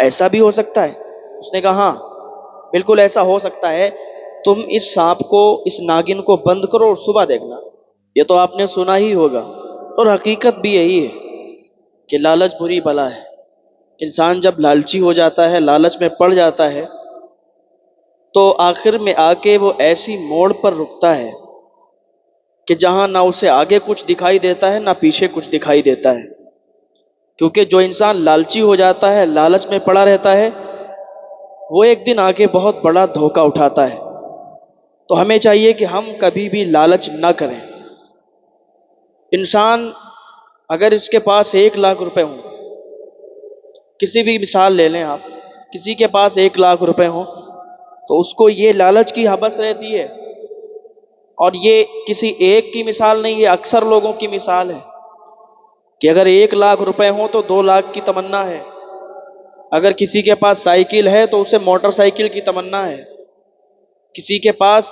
ایسا بھی ہو سکتا ہے؟ اس نے کہا ہاں بالکل ایسا ہو سکتا ہے، تم اس سانپ کو، اس ناگن کو بند کرو اور صبح دیکھنا۔ یہ تو آپ نے سنا ہی ہوگا، اور حقیقت بھی یہی ہے کہ لالچ بری بلا ہے۔ انسان جب لالچی ہو جاتا ہے، لالچ میں پڑ جاتا ہے، تو آخر میں آ کے وہ ایسی موڑ پر رکتا ہے کہ جہاں نہ اسے آگے کچھ دکھائی دیتا ہے نہ پیچھے کچھ دکھائی دیتا ہے۔ کیونکہ جو انسان لالچی ہو جاتا ہے، لالچ میں پڑا رہتا ہے، وہ ایک دن آگے بہت بڑا دھوکہ اٹھاتا ہے۔ تو ہمیں چاہیے کہ ہم کبھی بھی لالچ نہ کریں۔ انسان اگر اس کے پاس 1,00,000 ہوں، کسی بھی مثال لے لیں آپ، کسی کے پاس 1,00,000 ہوں تو اس کو یہ لالچ کی ہبس رہتی ہے، اور یہ کسی ایک کی مثال نہیں، یہ اکثر لوگوں کی مثال ہے کہ اگر 1,00,000 ہوں تو 2,00,000 کی تمنا ہے، اگر کسی کے پاس سائیکل ہے تو اسے موٹر سائیکل کی تمنا ہے، کسی کے پاس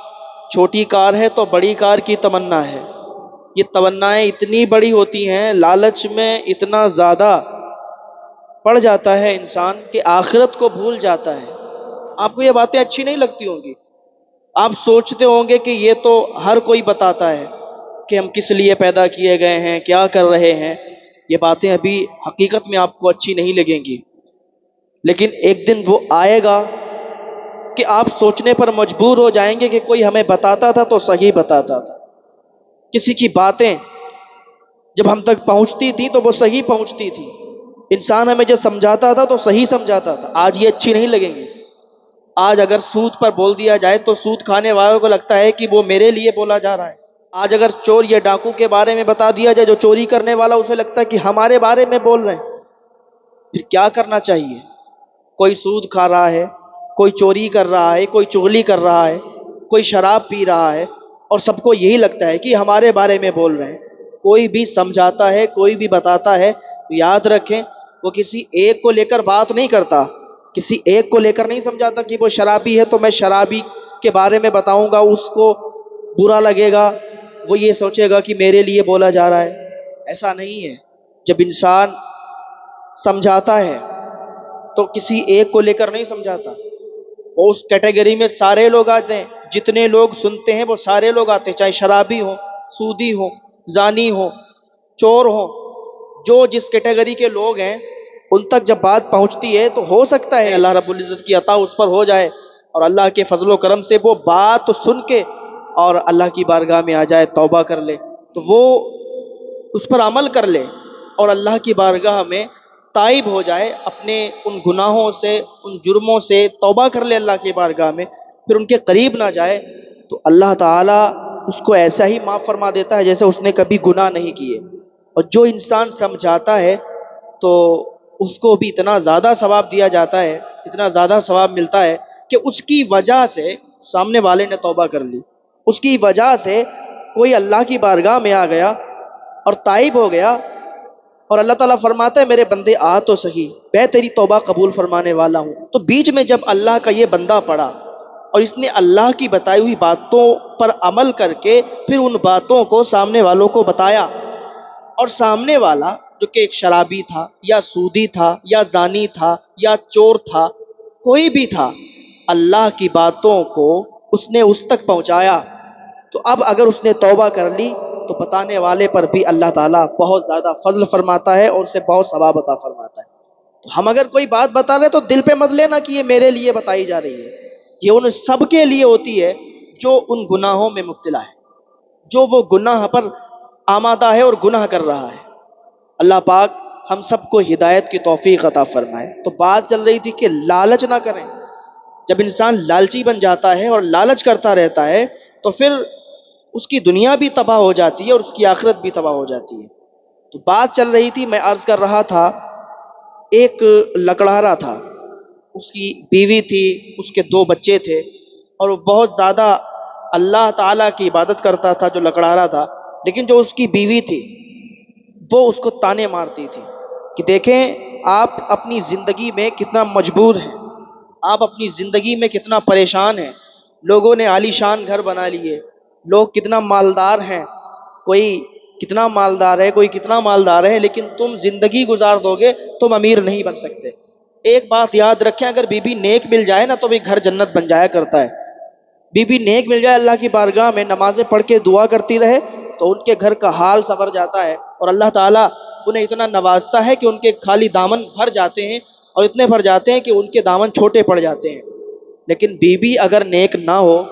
چھوٹی کار ہے تو بڑی کار کی تمنا ہے۔ یہ تمنائیں اتنی بڑی ہوتی ہیں، لالچ میں اتنا زیادہ پڑ جاتا ہے انسان کہ آخرت کو بھول جاتا ہے۔ آپ کو یہ باتیں اچھی نہیں لگتی ہوں گی، آپ سوچتے ہوں گے کہ یہ تو ہر کوئی بتاتا ہے کہ ہم کس لیے پیدا کیے گئے ہیں، کیا کر رہے ہیں۔ یہ باتیں ابھی حقیقت میں آپ کو اچھی نہیں لگیں گی، لیکن ایک دن وہ آئے گا کہ آپ سوچنے پر مجبور ہو جائیں گے کہ کوئی ہمیں بتاتا تھا تو صحیح بتاتا تھا، کسی کی باتیں جب ہم تک پہنچتی تھی تو وہ صحیح پہنچتی تھی، انسان ہمیں جو سمجھاتا تھا تو صحیح سمجھاتا تھا۔ آج یہ اچھی نہیں لگیں گی۔ آج اگر سود پر بول دیا جائے تو سود کھانے والوں کو لگتا ہے کہ وہ میرے لیے بولا جا رہا ہے۔ آج اگر چور یا ڈاکو کے بارے میں بتا دیا جائے، جو چوری کرنے والا، اسے لگتا ہے کہ ہمارے بارے میں بول رہے ہیں۔ پھر کیا کرنا چاہیے؟ کوئی سود کھا رہا ہے، کوئی چوری کر رہا ہے، کوئی چغلی کر رہا ہے، کوئی شراب پی رہا ہے، اور سب کو یہی لگتا ہے کہ ہمارے بارے میں بول رہے ہیں۔ کوئی بھی سمجھاتا ہے، کوئی بھی بتاتا ہے، تو یاد رکھیں وہ کسی ایک کو لے کر بات نہیں کرتا، کسی ایک کو لے کر نہیں سمجھاتا کہ وہ شرابی ہے تو میں شرابی کے بارے میں بتاؤں گا، اس کو برا لگے گا، وہ یہ سوچے گا کہ میرے لیے بولا جا رہا ہے۔ ایسا نہیں ہے۔ جب انسان سمجھاتا ہے تو کسی ایک کو لے کر نہیں سمجھاتا، وہ اس کیٹیگری میں سارے لوگ آتے ہیں، جتنے لوگ سنتے ہیں وہ سارے لوگ آتے ہیں، چاہے شرابی ہوں، سودی ہوں، زانی ہوں، چور ہوں، جو جس کیٹیگری کے لوگ ہیں ان تک جب بات پہنچتی ہے تو ہو سکتا ہے اللہ رب العزت کی عطا اس پر ہو جائے، اور اللہ کے فضل و کرم سے وہ بات سن کے اور اللہ کی بارگاہ میں آ جائے، توبہ کر لے، تو وہ اس پر عمل کر لے اور اللہ کی بارگاہ میں تائب ہو جائے، اپنے ان گناہوں سے، ان جرموں سے توبہ کر لے اللہ کی بارگاہ میں، پھر ان کے قریب نہ جائے، تو اللہ تعالیٰ اس کو ایسا ہی معاف فرما دیتا ہے جیسے اس نے کبھی گناہ نہیں کیے۔ اور جو انسان سمجھاتا ہے تو اس کو بھی اتنا زیادہ ثواب دیا جاتا ہے، اتنا زیادہ ثواب ملتا ہے کہ اس کی وجہ سے سامنے والے نے توبہ کر لی، اس کی وجہ سے کوئی اللہ کی بارگاہ میں آ گیا اور تائب ہو گیا، اور اللہ تعالیٰ فرماتا ہے میرے بندے آ تو صحیح، میں تیری توبہ قبول فرمانے والا ہوں۔ تو بیچ میں جب اللہ کا یہ بندہ پڑا اور اس نے اللہ کی بتائی ہوئی باتوں پر عمل کر کے پھر ان باتوں کو سامنے والوں کو بتایا، اور سامنے والا جو کہ ایک شرابی تھا یا سودی تھا یا زانی تھا یا چور تھا، کوئی بھی تھا، اللہ کی باتوں کو اس نے اس تک پہنچایا، تو اب اگر اس نے توبہ کر لی تو بتانے والے پر بھی اللہ تعالیٰ بہت زیادہ فضل فرماتا ہے اور اسے بہت ثواب عطا فرماتا ہے۔ تو ہم اگر کوئی بات بتا رہے تو دل پہ مت لینا کہ یہ میرے لیے بتائی جا رہی ہے، یہ ان سب کے لیے ہوتی ہے جو ان گناہوں میں مبتلا ہے، جو وہ گناہ پر آمادہ ہے اور گناہ کر رہا ہے۔ اللہ پاک ہم سب کو ہدایت کی توفیق عطا فرمائے۔ تو بات چل رہی تھی کہ لالچ نہ کریں۔ جب انسان لالچی بن جاتا ہے اور لالچ کرتا رہتا ہے تو پھر اس کی دنیا بھی تباہ ہو جاتی ہے اور اس کی آخرت بھی تباہ ہو جاتی ہے۔ تو بات چل رہی تھی، میں عرض کر رہا تھا، ایک لکڑہارا تھا، اس کی بیوی تھی، اس کے 2 بچے تھے، اور وہ بہت زیادہ اللہ تعالیٰ کی عبادت کرتا تھا جو لکڑہارا تھا، لیکن جو اس کی بیوی تھی وہ اس کو تانے مارتی تھی کہ دیکھیں آپ اپنی زندگی میں کتنا مجبور ہیں، آپ اپنی زندگی میں کتنا پریشان ہیں، لوگوں نے عالی شان گھر بنا لیے، لوگ کتنا مالدار ہیں، کوئی کتنا مالدار ہے، کوئی کتنا مالدار ہے، لیکن تم زندگی گزار دو گے، تم امیر نہیں بن سکتے۔ ایک بات یاد رکھیں، اگر بیوی نیک مل جائے نا تو بھی گھر جنت بن جایا کرتا ہے. بیوی نیک مل جائے، اللہ کی بارگاہ میں نمازیں پڑھ کے دعا کرتی رہے، تو ان کے گھر کا حال سنور جاتا ہے، اور اللہ تعالیٰ انہیں اتنا نوازتا ہے کہ ان کے خالی دامن بھر جاتے ہیں، اور اتنے بھر جاتے ہیں کہ ان کے دامن چھوٹے پڑ جاتے ہیں. لیکن بیوی اگر نیک نہ ہو،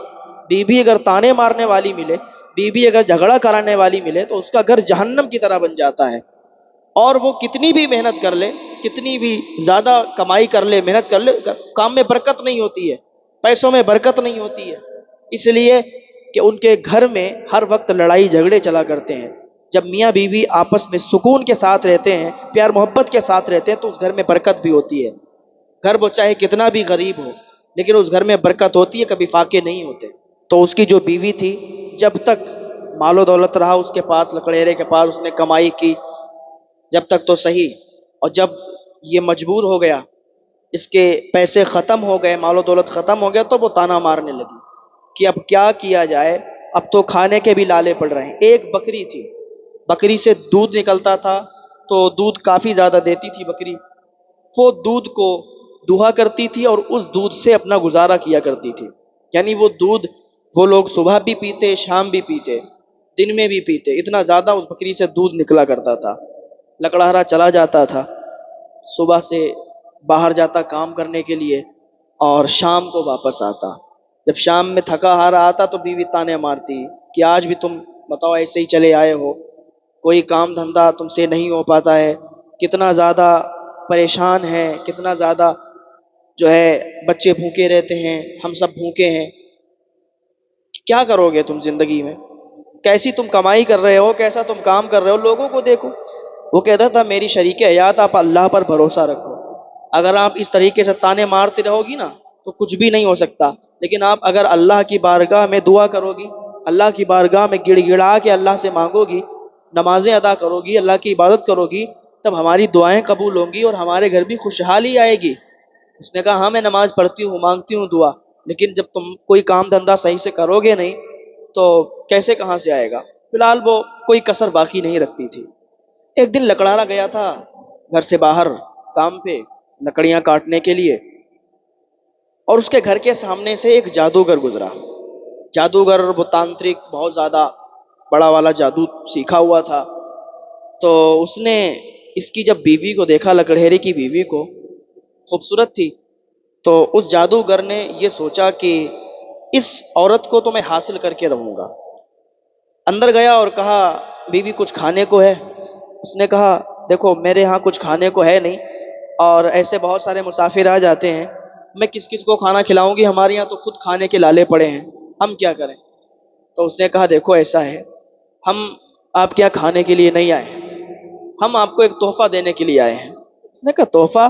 بیوی اگر تانے مارنے والی ملے، بیوی اگر جھگڑا کرانے والی ملے، تو اس کا گھر جہنم کی طرح بن جاتا ہے. اور وہ کتنی بھی محنت کر لے، کتنی بھی زیادہ کمائی کر لے، محنت کر لے، کام میں برکت نہیں ہوتی ہے، پیسوں میں برکت نہیں ہوتی ہے. اس لیے کہ ان کے گھر میں ہر وقت لڑائی جھگڑے چلا کرتے ہیں. جب میاں بیوی آپس میں سکون کے ساتھ رہتے ہیں، پیار محبت کے ساتھ رہتے ہیں، تو اس گھر میں برکت بھی ہوتی ہے. گھر وہ چاہے کتنا بھی غریب ہو، لیکن اس گھر میں برکت ہوتی ہے، کبھی فاقے نہیں ہوتے. تو اس کی جو بیوی تھی، جب تک مال و دولت رہا اس کے پاس، لکڑیرے کے پاس، اس نے کمائی کی جب تک تو صحیح. اور جب یہ مجبور ہو گیا، اس کے پیسے ختم ہو گئے، مال و دولت ختم ہو گیا، تو وہ تانا مارنے لگی کہ اب کیا کیا جائے، اب تو کھانے کے بھی لالے پڑ رہے ہیں. ایک بکری تھی، بکری سے دودھ نکلتا تھا، تو دودھ کافی زیادہ دیتی تھی بکری. وہ دودھ کو دوہا کرتی تھی اور اس دودھ سے اپنا گزارا کیا کرتی تھی. یعنی وہ دودھ وہ لوگ صبح بھی پیتے، شام بھی پیتے، دن میں بھی پیتے، اتنا زیادہ اس بکری سے دودھ نکلا کرتا تھا. لکڑہارا چلا جاتا تھا، صبح سے باہر جاتا کام کرنے کے لیے، اور شام کو واپس آتا. جب شام میں تھکا ہارا آتا تو بیوی تانے مارتی کہ آج بھی تم بتاؤ ایسے ہی چلے آئے ہو، کوئی کام دھندا تم سے نہیں ہو پاتا ہے، کتنا زیادہ پریشان ہے، کتنا زیادہ جو ہے بچے بھوکے رہتے ہیں، ہم سب بھوکے ہیں، کیا کرو گے تم زندگی میں، کیسی تم کمائی کر رہے ہو، کیسا تم کام کر رہے ہو، لوگوں کو دیکھو. وہ کہتا تھا میری شریک حیات آپ اللہ پر بھروسہ رکھو. اگر آپ اس طریقے سے تانے مارتے رہو گی نا تو کچھ بھی نہیں ہو سکتا. لیکن آپ اگر اللہ کی بارگاہ میں دعا کرو گی، اللہ کی بارگاہ میں گڑ گڑا کے اللہ سے مانگو گی، نمازیں ادا کرو گی، اللہ کی عبادت کرو گی، تب ہماری دعائیں قبول ہوں گی اور ہمارے گھر بھی خوشحالی آئے گی. اس نے کہا ہاں میں نماز پڑھتی ہوں، مانگتی ہوں دعا، لیکن جب تم کوئی کام دھندا صحیح سے کرو گے نہیں تو کیسے کہاں سے آئے گا. فی الحال وہ کوئی کسر باقی نہیں رکھتی تھی. ایک دن لکڑارا گیا تھا گھر سے باہر کام پہ، لکڑیاں کاٹنے کے لیے، اور اس کے گھر کے سامنے سے ایک جادوگر گزرا. جادوگر وہ تانترک، بہت زیادہ بڑا والا جادو سیکھا ہوا تھا. تو اس نے اس کی جب بیوی کو دیکھا، لکڑہیرے کی بیوی کو، خوبصورت تھی، تو اس جادوگر نے یہ سوچا کہ اس عورت کو تو میں حاصل کر کے رہوں گا. اندر گیا اور کہا بیوی کچھ کھانے کو ہے؟ اس نے کہا دیکھو میرے ہاں کچھ کھانے کو ہے نہیں، اور ایسے بہت سارے مسافر آ جاتے ہیں، میں کس کس کو کھانا کھلاؤں گی، ہمارے یہاں تو خود کھانے کے لالے پڑے ہیں، ہم کیا کریں. تو اس نے کہا دیکھو ایسا ہے، ہم آپ کے یہاں کھانے کے لیے نہیں آئے ہیں، ہم آپ کو ایک تحفہ دینے کے لیے آئے ہیں. اس نے کہا تحفہ؟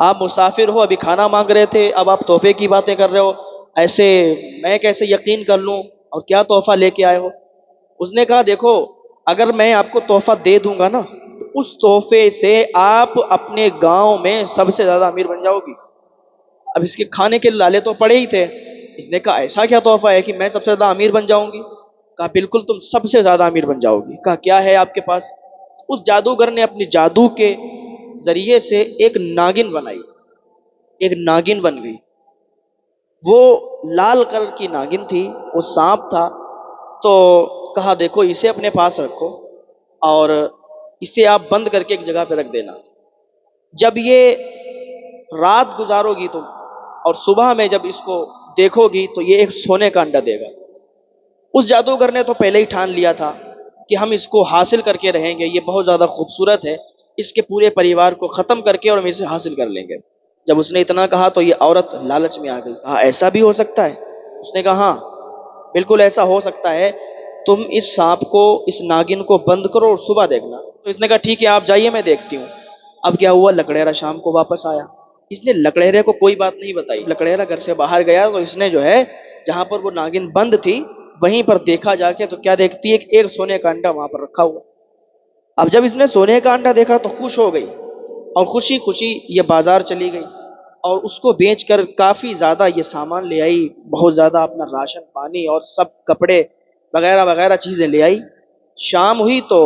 آپ مسافر ہو، ابھی کھانا مانگ رہے تھے، اب آپ تحفے کی باتیں کر رہے ہو، ایسے میں کیسے یقین کر لوں، اور کیا تحفہ لے کے آئے ہو. اس نے کہا دیکھو اگر میں آپ کو تحفہ دے دوں گا نا تو اس تحفے سے آپ اپنے گاؤں میں سب سے زیادہ امیر بن جاؤ گی. اب اس کے کھانے کے لالے تو پڑے ہی تھے. اس نے کہا ایسا کیا تحفہ ہے کہ میں سب سے زیادہ امیر بن جاؤں گی؟ کہا بالکل تم سب سے زیادہ امیر بن جاؤ گی. کہا کیا ہے آپ کے پاس؟ اس جادوگر نے اپنی جادو کے ذریعے سے ایک ناگن بنائی، ایک ناگن بن گئی. وہ لال کلر کی ناگن تھی، وہ سانپ تھا. تو کہا دیکھو اسے اپنے پاس رکھو اور اسے آپ بند کر کے ایک جگہ پہ رکھ دینا. جب یہ رات گزارو گی تم اور صبح میں جب اس کو دیکھو گی تو یہ ایک سونے کا انڈا دے گا. اس جادوگر نے تو پہلے ہی ٹھان لیا تھا کہ ہم اس کو حاصل کر کے رہیں گے، یہ بہت زیادہ خوبصورت ہے، اس کے پورے پریوار کو ختم کر کے اور ہم اسے حاصل کر لیں گے. جب اس نے اتنا کہا تو یہ عورت لالچ میں آ گئی. کہا ایسا بھی ہو سکتا ہے؟ اس نے کہا ہاں بالکل ایسا ہو سکتا ہے، تم اس سانپ کو، اس ناگن کو بند کرو اور صبح دیکھنا. تو اس نے کہا ٹھیک ہے آپ جائیے میں دیکھتی ہوں. اب کیا ہوا، لکڑیرا شام کو واپس آیا. اس نے لکڑیرے کو کوئی بات نہیں بتائی. لکڑیرا گھر سے باہر گیا تو اس نے جو ہے جہاں پر وہ ناگن بند تھی وہیں پر دیکھا جا کے، تو کیا دیکھتی ہے کہ ایک سونے کا انڈا وہاں پر رکھا ہوا. اب جب اس نے سونے کا انڈا دیکھا تو خوش ہو گئی، اور خوشی خوشی یہ بازار چلی گئی اور اس کو بیچ کر کافی زیادہ یہ سامان لے آئی، بہت زیادہ اپنا راشن پانی اور سب کپڑے وغیرہ وغیرہ چیزیں لے آئی. شام ہوئی تو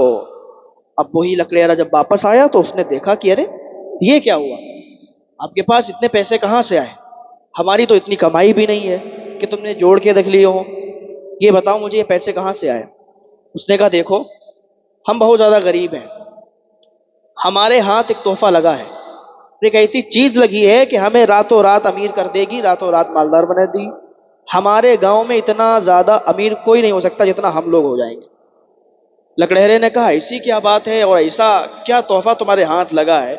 اب وہی لکڑیارا جب واپس آیا تو اس نے دیکھا کہ ارے یہ کیا ہوا. آپ کے پاس اتنے پیسے کہاں سے آئے؟ ہماری تو اتنی کمائی بھی نہیں ہے کہ تم نے جوڑ کے رکھ لیے ہو، یہ بتاؤ مجھے یہ پیسے کہاں سے آئے؟ اس نے کہا دیکھو ہم بہت زیادہ غریب ہیں، ہمارے ہاتھ ایک تحفہ لگا ہے، ایک ایسی چیز لگی ہے کہ ہمیں راتوں رات امیر کر دے گی، راتوں رات مالدار بنا دے گی۔ ہمارے گاؤں میں اتنا زیادہ امیر کوئی نہیں ہو سکتا جتنا ہم لوگ ہو جائیں گے۔ لکڑہرے نے کہا ایسی کیا بات ہے اور ایسا کیا تحفہ تمہارے ہاتھ لگا ہے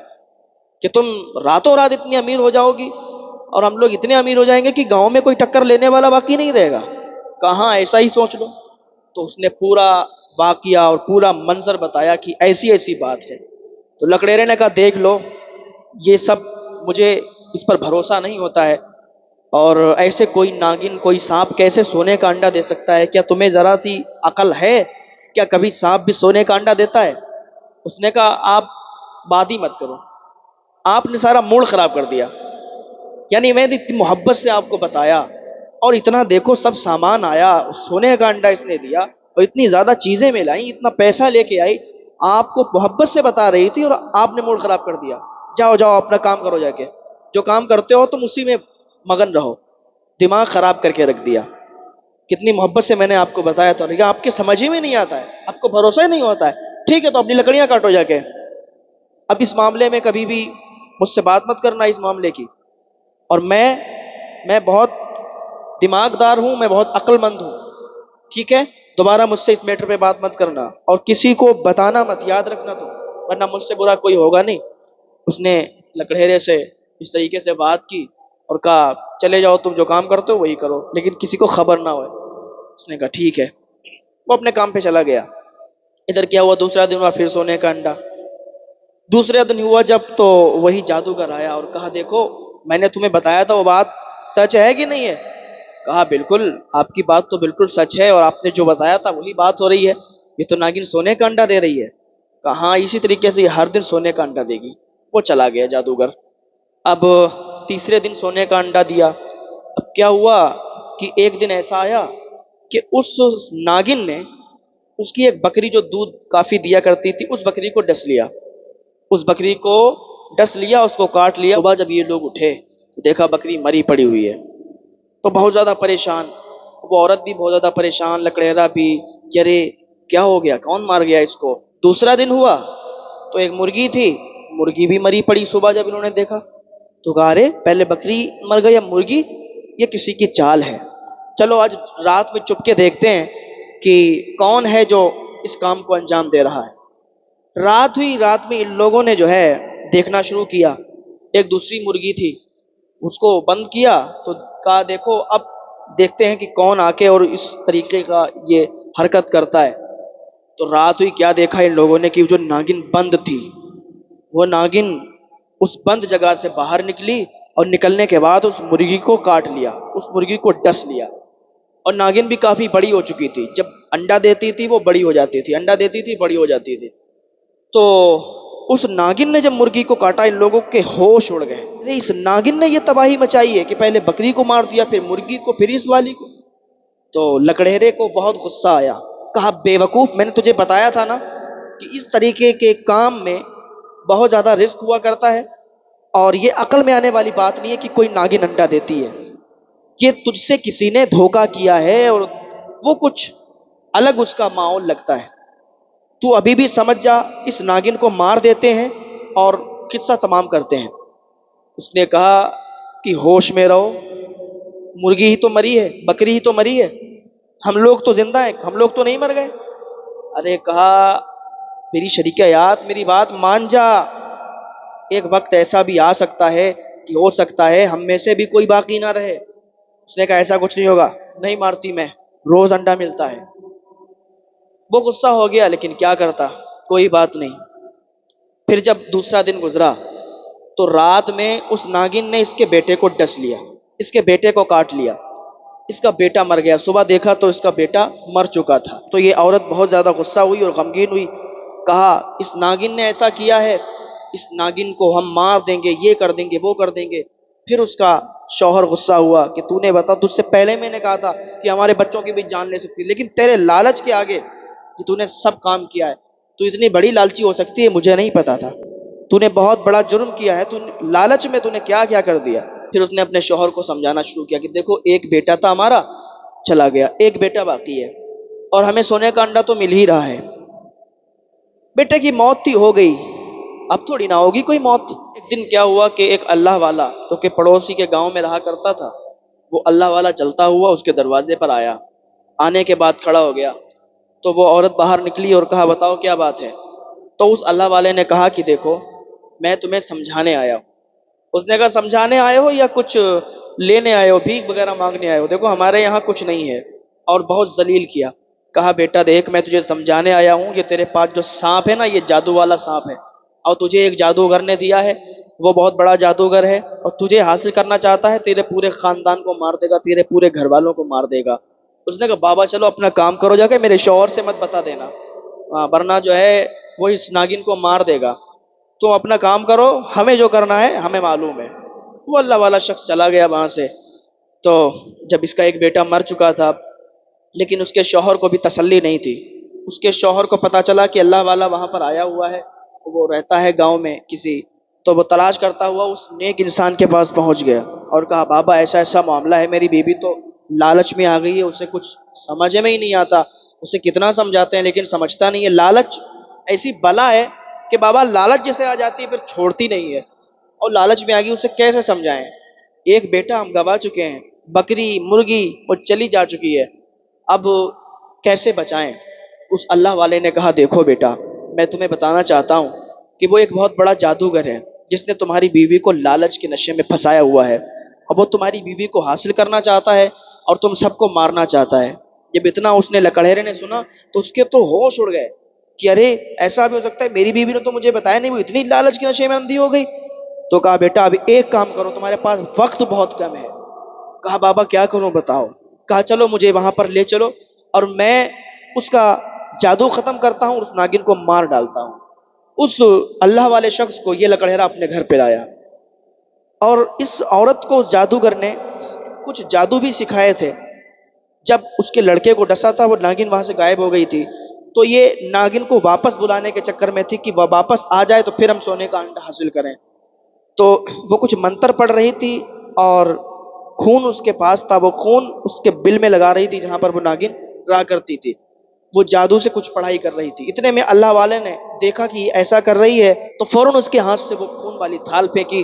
کہ تم راتوں رات اتنی امیر ہو جاؤ گی اور ہم لوگ اتنے امیر ہو جائیں گے کہ گاؤں میں کوئی ٹکر لینے والا باقی نہیں رہے گا؟ کہاں ایسا ہی سوچ لو۔ تو اس نے پورا واقعہ اور پورا منظر بتایا کہ ایسی ایسی بات ہے۔ تو لکڑیرے نے کہا دیکھ لو یہ سب مجھے اس پر بھروسہ نہیں ہوتا ہے، اور ایسے کوئی ناگن کوئی سانپ کیسے سونے کا انڈا دے سکتا ہے؟ کیا تمہیں ذرا سی عقل ہے؟ کیا کبھی سانپ بھی سونے کا انڈا دیتا ہے؟ اس نے کہا آپ بات ہی مت کرو، آپ نے سارا موڈ خراب کر دیا، یعنی میں نے اتنی محبت سے آپ کو بتایا اور اتنا دیکھو سب سامان آیا، سونے کا انڈا اس نے دیا اور اتنی زیادہ چیزیں میں لائی، اتنا پیسہ لے کے آئی، آپ کو محبت سے بتا رہی تھی اور آپ نے موڈ خراب کر دیا۔ جاؤ جاؤ اپنا کام کرو، جا کے جو کام کرتے ہو تم اسی میں مگن رہو، دماغ خراب کر کے رکھ دیا۔ کتنی محبت سے میں نے آپ کو بتایا تھا، لیکن آپ کے سمجھ ہی میں نہیں آتا ہے، آپ کو بھروسہ ہی نہیں ہوتا ہے۔ ٹھیک ہے تو اپنی لکڑیاں کاٹو جا کے، اب اس معاملے میں کبھی بھی مجھ سے بات مت کرنا اس معاملے کی، اور میں بہت دماغ دار ہوں، میں بہت عقل مند ہوں، ٹھیک ہے؟ دوبارہ مجھ سے اس میٹر پہ بات مت کرنا اور کسی کو بتانا مت، یاد رکھنا تو، ورنہ مجھ سے برا کوئی ہوگا نہیں۔ اس نے لکڑہیرے سے اس طریقے سے بات کی اور کہا چلے جاؤ تم جو کام کرتے ہو وہی کرو لیکن کسی کو خبر نہ ہوئے۔ اس نے کہا ٹھیک ہے، وہ اپنے کام پہ چلا گیا۔ ادھر کیا ہوا، دوسرا دن ہوا پھر سونے کا انڈا۔ دوسرے دن ہوا جب تو وہی جادوگر آیا اور کہا دیکھو میں نے تمہیں بتایا تھا وہ بات سچ ہے کہ نہیں ہے؟ کہا بالکل آپ کی بات تو بالکل سچ ہے اور آپ نے جو بتایا تھا وہی بات ہو رہی ہے، یہ تو ناگن سونے کا انڈا دے رہی ہے۔ کہاں اسی طریقے سے یہ ہر دن سونے کا انڈا دے گی۔ وہ چلا گیا جادوگر۔ اب تیسرے دن سونے کا انڈا دیا۔ اب کیا ہوا کہ ایک دن ایسا آیا کہ اس ناگن نے اس کی ایک بکری جو دودھ کافی دیا کرتی تھی اس بکری کو ڈس لیا، اس بکری کو ڈس لیا، اس کو کاٹ لیا۔ صبح جب یہ لوگ اٹھے تو دیکھا بکری مری پڑی ہوئی ہے، تو بہت زیادہ پریشان، وہ عورت بھی بہت زیادہ پریشان، لکڑیرا بھی، یرے کیا ہو گیا، کون مار گیا اس کو؟ دوسرا دن ہوا تو ایک مرغی تھی، مرغی بھی مری پڑی۔ صبح جب انہوں نے دیکھا تو کہا ارے پہلے بکری مر گئی اب مرغی، یہ کسی کی چال ہے، چلو آج رات میں چپ کے دیکھتے ہیں کہ کون ہے جو اس کام کو انجام دے رہا ہے۔ رات ہوئی، رات میں ان لوگوں نے جو ہے دیکھنا شروع کیا، ایک دوسری مرغی تھی اس کو بند کیا تو کہا دیکھو اب دیکھتے ہیں کہ کون آ کے اور اس طریقے کا یہ حرکت کرتا ہے۔ تو رات ہوئی، کیا دیکھا ان لوگوں نے کہ جو ناگن بند تھی وہ ناگن اس بند جگہ سے باہر نکلی اور نکلنے کے بعد اس مرغی کو کاٹ لیا، اس مرغی کو ڈس لیا۔ اور ناگن بھی کافی بڑی ہو چکی تھی، جب انڈا دیتی تھی وہ بڑی ہو جاتی تھی، انڈا دیتی تھی بڑی ہو جاتی تھی۔ تو اس ناگن نے جب مرغی کو کاٹا ان لوگوں کے ہوش اڑ گئے، ارے اس ناگن نے یہ تباہی مچائی ہے کہ پہلے بکری کو مار دیا پھر مرغی کو پھر اس والی کو۔ تو لکڑہرے کو بہت غصہ آیا، کہا بے وقوف میں نے تجھے بتایا تھا نا کہ اس طریقے کے کام میں بہت زیادہ رسک ہوا کرتا ہے اور یہ عقل میں آنے والی بات نہیں ہے کہ کوئی ناگن انڈا دیتی ہے، یہ تجھ سے کسی نے دھوکا کیا ہے اور وہ کچھ الگ اس کا ماحول لگتا ہے، تو ابھی بھی سمجھ جا اس ناگن کو مار دیتے ہیں اور قصہ تمام کرتے ہیں۔ اس نے کہا کہ ہوش میں رہو، مرغی ہی تو مری ہے، بکری ہی تو مری ہے، ہم لوگ تو زندہ ہیں، ہم لوگ تو نہیں مر گئے۔ ارے کہا میری شریک حیات میری بات مان جا، ایک وقت ایسا بھی آ سکتا ہے کہ ہو سکتا ہے ہم میں سے بھی کوئی باقی نہ رہے۔ اس نے کہا ایسا کچھ نہیں ہوگا، نہیں مارتی میں، روز انڈا ملتا ہے۔ وہ غصہ ہو گیا لیکن کیا کرتا، کوئی بات نہیں۔ پھر جب دوسرا دن گزرا تو رات میں اس ناگن نے اس کے بیٹے کو ڈس لیا، اس کے بیٹے کو کاٹ لیا، اس کا بیٹا مر گیا۔ صبح دیکھا تو اس کا بیٹا مر چکا تھا۔ تو یہ عورت بہت زیادہ غصہ ہوئی اور غمگین ہوئی، کہا اس ناگن نے ایسا کیا ہے، اس ناگن کو ہم مار دیں گے، یہ کر دیں گے، وہ کر دیں گے۔ پھر اس کا شوہر غصہ ہوا کہ تو نے بتا، تجھ سے پہلے میں نے کہا تھا کہ ہمارے بچوں کی بھی جان لے سکتی، لیکن تیرے لالچ کے آگے کہ تو نے سب کام کیا ہے، تو اتنی بڑی لالچی ہو سکتی ہے مجھے نہیں پتا تھا، تو نے بہت بڑا جرم کیا ہے، تو لالچ میں تو نے کیا کیا کر دیا۔ پھر اس نے اپنے شوہر کو سمجھانا شروع کیا کہ دیکھو ایک بیٹا تھا ہمارا، چلا گیا، ایک بیٹا باقی ہے، اور ہمیں سونے کا انڈا تو مل ہی رہا ہے۔ بیٹے کی موت تھی، ہو گئی، اب تھوڑی نہ ہوگی کوئی موت۔ ایک دن کیا ہوا کہ ایک اللہ والا جو کہ پڑوسی کے گاؤں میں رہا کرتا تھا، وہ اللہ والا چلتا ہوا اس کے دروازے پر آیا۔ آنے کے بعد کھڑا ہو گیا تو وہ عورت باہر نکلی اور کہا بتاؤ کیا بات ہے؟ تو اس اللہ والے نے کہا کہ دیکھو میں تمہیں سمجھانے آیا ہوں۔ اس نے کہا سمجھانے آئے ہو یا کچھ لینے آئے ہو، بھیک وغیرہ مانگنے آئے ہو؟ دیکھو ہمارے یہاں کچھ نہیں ہے، اور بہت ذلیل کیا۔ کہا بیٹا دیکھ میں تجھے سمجھانے آیا ہوں، یہ تیرے پاس جو سانپ ہے نا، یہ جادو والا سانپ ہے، اور تجھے ایک جادوگر نے دیا ہے، وہ بہت بڑا جادوگر ہے، اور تجھے حاصل کرنا چاہتا ہے، تیرے پورے خاندان کو مار دے گا، تیرے پورے گھر والوں کو مار دے گا۔ اس نے کہا بابا چلو اپنا کام کرو، جا کے میرے شوہر سے مت بتا دینا، ورنہ جو ہے وہ اس ناگن کو مار دے گا، تو اپنا کام کرو، ہمیں جو کرنا ہے ہمیں معلوم ہے۔ وہ اللہ والا شخص چلا گیا وہاں سے۔ تو جب اس کا ایک بیٹا مر چکا تھا، لیکن اس کے شوہر کو بھی تسلی نہیں تھی۔ اس کے شوہر کو پتا چلا کہ اللہ والا وہاں پر آیا ہوا ہے، وہ رہتا ہے گاؤں میں کسی، تو وہ تلاش کرتا ہوا اس نیک انسان کے پاس پہنچ گیا اور کہا بابا ایسا ایسا معاملہ ہے، میری بیوی تو لالچ میں آ گئی ہے، اسے کچھ سمجھ میں ہی نہیں آتا، اسے کتنا سمجھاتے ہیں لیکن سمجھتا نہیں ہے۔ لالچ ایسی بلا ہے کہ بابا لالچ جیسے آ جاتی ہے پھر چھوڑتی نہیں ہے، اور لالچ میں آ گئی، اسے کیسے سمجھائیں؟ ایک بیٹا ہم گوا چکے ہیں، بکری مرغی وہ چلی جا چکی ہے، اب کیسے بچائیں؟ اس اللہ والے نے کہا دیکھو بیٹا میں تمہیں بتانا چاہتا ہوں کہ وہ ایک بہت بڑا جادوگر ہے جس نے تمہاری بیوی کو لالچ کے نشے میں پھنسایا ہوا ہے، اب وہ تمہاری بیوی کو حاصل کرنا چاہتا ہے اور تم سب کو مارنا چاہتا ہے۔ جب اتنا اس نے لکڑہیرے نے سنا تو اس کے تو ہوش اڑ گئے کہ ارے ایسا بھی ہو سکتا ہے، میری بیوی نے تو مجھے بتایا نہیں، وہ اتنی لالچ کے نشے میں اندھی ہو گئی۔ تو کہا بیٹا اب ایک کام کرو، تمہارے پاس وقت بہت کم ہے۔ کہا بابا کیا کروں بتاؤ؟ کہا چلو مجھے وہاں پر لے چلو اور میں اس کا جادو ختم کرتا ہوں اور اس ناگن کو مار ڈالتا ہوں۔ اس اللہ والے شخص کو یہ لکڑہیرا اپنے گھر پہ لایا، اور اس عورت کو اس جادوگر نے کچھ جادو بھی سکھائے تھے۔ جب اس کے لڑکے کو ڈسا تھا وہ ناگن وہاں سے غائب ہو گئی تھی، تو یہ ناگن کو واپس بلانے کے چکر میں تھی کہ وہ واپس آ جائے تو پھر ہم سونے کا انڈا حاصل کریں۔ تو وہ کچھ منتر پڑھ رہی تھی اور خون اس کے پاس تھا، وہ خون اس کے بل میں لگا رہی تھی جہاں پر وہ ناگن رہا کرتی تھی، وہ جادو سے کچھ پڑھائی کر رہی تھی۔ اتنے میں اللہ والے نے دیکھا کہ یہ ایسا کر رہی ہے تو فوراً اس کے ہاتھ سے وہ خون والی تھال پھینکی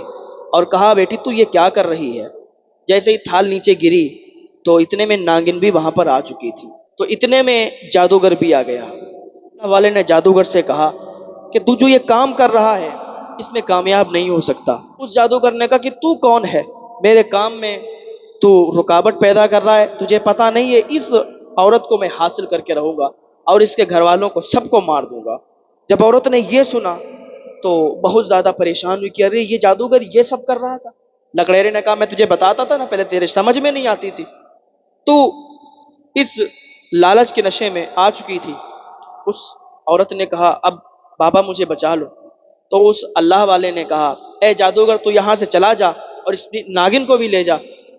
اور کہا بیٹی تو یہ کیا کر رہی ہے؟ جیسے ہی تھال نیچے گری تو اتنے میں ناگن بھی وہاں پر آ چکی تھی، تو اتنے میں جادوگر بھی آ گیا۔ اللہ والے نے جادوگر سے کہا کہ تو جو یہ کام کر رہا ہے اس میں کامیاب نہیں ہو سکتا۔ اس جادوگر نے کہا کہ تو کون ہے میرے کام میں تو رکاوٹ پیدا کر رہا ہے؟ تجھے پتا نہیں ہے اس عورت کو میں حاصل کر کے رہوں گا اور اس کے گھر والوں کو سب کو مار دوں گا۔ جب عورت نے یہ سنا تو بہت زیادہ پریشان ہوئی کہ ارے یہ جادوگر یہ سب کر رہا تھا۔ لکڑیرے نے کہا میں تجھے بتاتا تھا نا، پہلے تیرے سمجھ میں نہیں آتی تھی، تو اس لالچ کے نشے میں آ چکی تھی۔ اس عورت نے کہا اب بابا مجھے بچا لو۔ تو اس اللہ والے نے کہا اے جادوگر تو یہاں سے چلا جا اور اس ناگن کو بھی لے جا،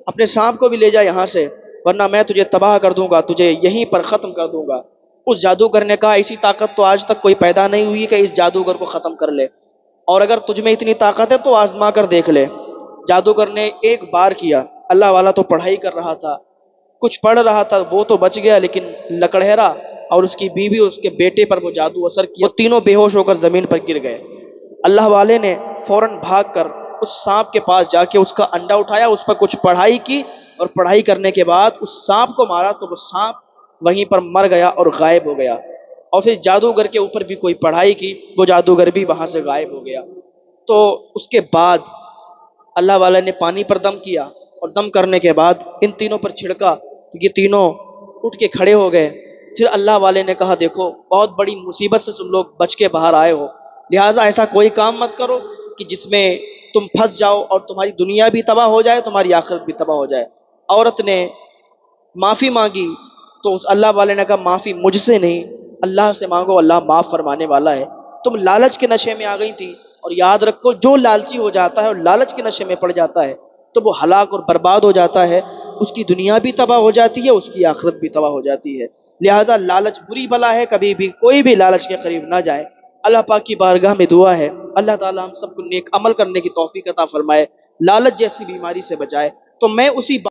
اپنے سانپ کو بھی لے جا یہاں سے، ورنہ میں تجھے تباہ کر دوں گا، تجھے یہیں پر ختم کر دوں گا۔ اس جادوگر نے کہا ایسی طاقت تو آج تک کوئی پیدا نہیں ہوئی کہ اس جادوگر کو ختم کر لے، اور اگر تجھ میں اتنی طاقت ہے تو آزما کر دیکھ لے۔ جادوگر نے ایک بار کیا، اللہ والا تو پڑھائی کر رہا تھا، کچھ پڑھ رہا تھا، وہ تو بچ گیا، لیکن لکڑہیرا اور اس کی بیوی اس کے بیٹے پر وہ جادو اثر کیا، وہ تینوں بے ہوش ہو کر زمین پر گر گئے۔ اللہ والے نے فوراً بھاگ کر اس سانپ کے پاس جا کے اس کا انڈا اٹھایا، اس پر کچھ پڑھائی کی، اور پڑھائی کرنے کے بعد اس سانپ کو مارا تو وہ سانپ وہیں پر مر گیا اور غائب ہو گیا۔ اور پھر جادوگر کے اوپر بھی کوئی پڑھائی کی، وہ جادوگر بھی وہاں سے غائب ہو گیا۔ تو اس کے بعد اللہ والا نے پانی پر دم کیا، اور دم کرنے کے بعد ان تینوں پر چھڑکا تو یہ تینوں اٹھ کے کھڑے ہو گئے۔ پھر اللہ والے نے کہا دیکھو بہت بڑی مصیبت سے تم لوگ بچ کے باہر آئے ہو، لہٰذا ایسا کوئی کام مت کرو کہ جس میں تم پھنس جاؤ اور تمہاری دنیا بھی تباہ ہو جائے، تمہاری آخرت بھی تباہ ہو جائے۔ عورت نے معافی مانگی تو اس اللہ والے نے کہا معافی مجھ سے نہیں، اللہ سے مانگو، اللہ معاف فرمانے والا ہے۔ تم لالچ کے نشے میں آ گئی تھی، اور یاد رکھو جو لالچی ہو جاتا ہے اور لالچ کے نشے میں پڑ جاتا ہے تو وہ ہلاک اور برباد ہو جاتا ہے، اس کی دنیا بھی تباہ ہو جاتی ہے، اس کی آخرت بھی تباہ ہو جاتی ہے۔ لہٰذا لالچ بری بلا ہے، کبھی بھی کوئی بھی لالچ کے قریب نہ جائے۔ اللہ پاک کی بارگاہ میں دعا ہے اللہ تعالیٰ ہم سب کو نیک عمل کرنے کی توفیق عطا فرمائے، لالچ جیسی بیماری سے بچائے۔ تو میں اسی